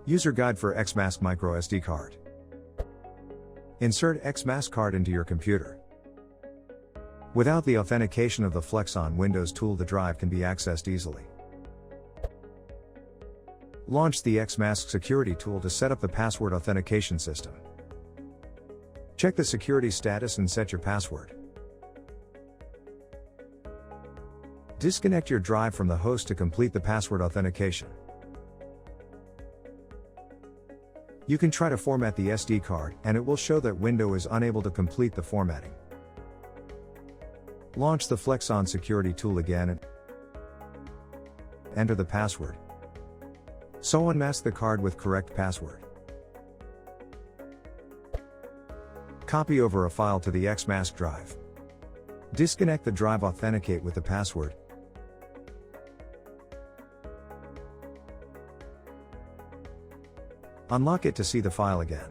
User Guide for X-Mask Micro SD Card. Insert X-Mask card into your computer. Without the authentication of the Flexxon Windows tool, the drive can be accessed easily. Launch the X-Mask security tool to set up the password authentication system. Check the security status and set your password. Disconnect your drive from the host to complete the password authentication. You can try to format the SD card, and it will show that window is unable to complete the formatting. Launch the Flexxon security tool again and enter the password. So unmask the card with correct password. Copy over a file to the X-Mask drive. Disconnect the drive, authenticate with the password. Unlock it to see the file again.